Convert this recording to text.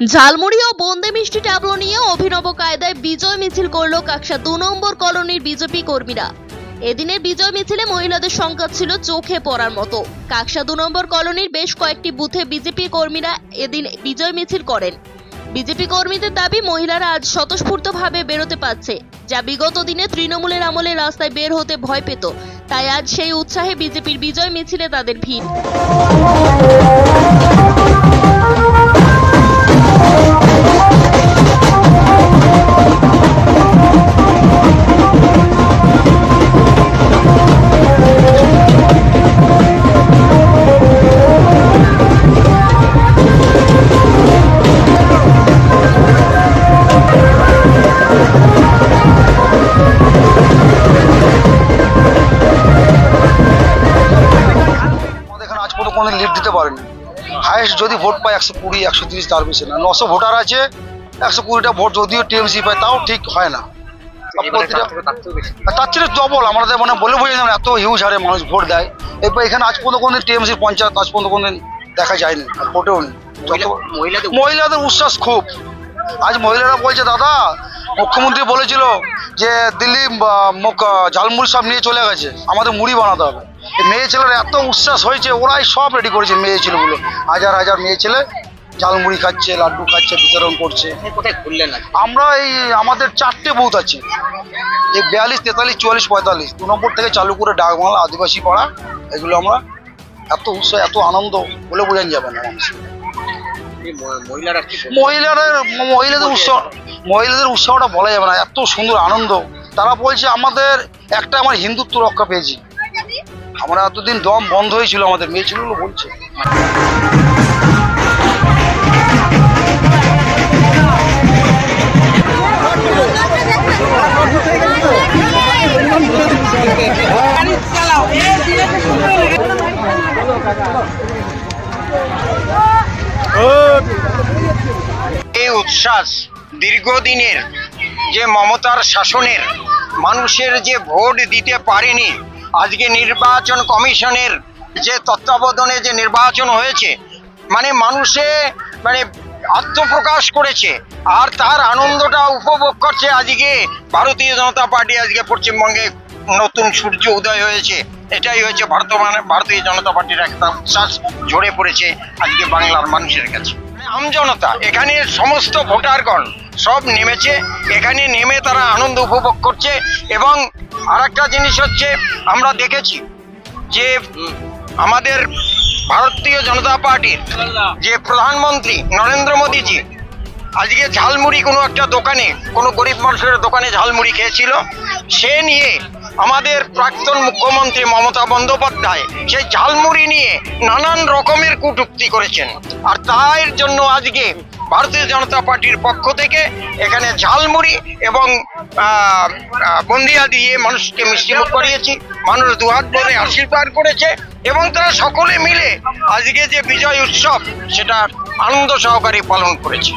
ঝালমুড়ি ও বোঁদে মিষ্টি ট্যাবলো নিয়ে অভিনব কায়দায় বিজয় মিছিল করল কাকসা 2 নম্বর কলোনির বিজেপি কর্মীরা। এদিনের বিজয় মিছিলে মহিলাদের সংখ্যা ছিল চোখে পড়ার মতো। কাকসা 2 নম্বর কলোনির বেশ কয়েকটি বুথে বিজেপি কর্মীরা এদিন বিজয় মিছিল করেন। বিজেপি কর্মীদের দাবি, মহিলারা আজ স্বতঃস্ফূর্তভাবে বেরোতে পারছে, যা বিগত দিনে তৃণমূলের আমলে রাস্তায় বের হতে ভয় পেত। তাই আজ সেই উৎসাহে বিজেপির বিজয় মিছিলে তাদের ভিড়। কোনো লিড দিতে পারেনি। হাইয়েস্ট যদি ভোট পায় 120, 130, তার বেশি না। 900 ভোটার আছে, 120টা ভোট যদিও টিএমসি পায় তাও ঠিক হয় না। তার চেয়ে ডবল আমাদের মানে বলে বোঝা যায় না, এত হিউজ হারে মানুষ ভোট দেয়। এরপর এখানে আজ পর্যন্ত কোনো টিএমসি পঞ্চায়েত আজ পর্যন্ত কোনো দেখা যায়নি, ভোটেও নেই। মহিলাদের উচ্ছ্বাস খুব। আজ মহিলারা বলছে, দাদা মুখ্যমন্ত্রী বলেছিল যে দিল্লি ঝালমুড়ি সব নিয়ে চলে গেছে, আমাদের মুড়ি বানাতে হবে। মেয়ে ছেলেরা এত উচ্ছ্বাস হয়েছে, ওরাই সব রেডি করেছে। মেয়ে ছেলেগুলো হাজার হাজার মেয়ে ছেলে ঝালমুড়ি খাচ্ছে, লাড্ডু খাচ্ছে, বিতরণ করছে। আমরা এই আমাদের 4টে বুথ আছে, এই 42, 43, 44, 45 2 নম্বর থেকে চালু করে ডাকবাংলা, আদিবাসী পাড়া, এগুলো আমরা এত উৎসাহ এত আনন্দ বলে বোঝানো যাবে না। মহিলাদের উৎসাহটা বলা যাবে না, এত সুন্দর আনন্দ। তারা বলছে আমার হিন্দুত্ব রক্ষা পেয়েছি। আমরা এতদিন দম বন্ধ হয়েছিল আমাদের, মেয়ে ছেলেগুলো বলছে। এই উচ্ছ্বাস দীর্ঘদিনের যে মমতার শাসনের, মানুষের যে ভোট দিতে পারেনি, আজকে নির্বাচন কমিশনের যে তত্ত্বাবধানে যে নির্বাচন হয়েছে, মানে মানুষে আত্মপ্রকাশ করেছে আর তার আনন্দটা উপভোগ করছে। আজকে ভারতীয় জনতা পার্টি, আজকে পশ্চিমবঙ্গে নতুন সূর্য উদয় হয়েছে। এটাই হয়েছে ভারতীয় জনতা পার্টির একটা উচ্ছ্বাস ঝরে পড়েছে আজকে বাংলার মানুষের কাছে। আমজনতা, এখানে সমস্ত ভোটারগণ সব নেমেছে, এখানে নেমে তারা আনন্দ উপভোগ করছে। এবং আরেকটা জিনিস হচ্ছে, আমরা দেখেছি যে আমাদের ভারতীয় জনতা পার্টির যে প্রধানমন্ত্রী নরেন্দ্র মোদীজি আজকে ঝালমুড়ি কোনো একটা দোকানে, কোনো গরিব মানুষের দোকানে ঝালমুড়ি খেয়েছিল, সে নিয়ে আমাদের প্রাক্তন মুখ্যমন্ত্রী মমতা বন্দ্যোপাধ্যায় সেই ঝালমুড়ি নিয়ে নানান রকমের কটূক্তি করেছেন। আর তার জন্য আজকে ভারতীয় জনতা পার্টির পক্ষ থেকে এখানে ঝালমুড়ি এবং বুন্দিয়া দিয়ে মানুষকে মিষ্টিমুখ করিয়েছি। মানুষ দুহাত ভরে আশীর্বাদ করেছে এবং তারা সকলে মিলে আজকে যে বিজয় উৎসব, সেটা আনন্দ সহকারে পালন করেছে।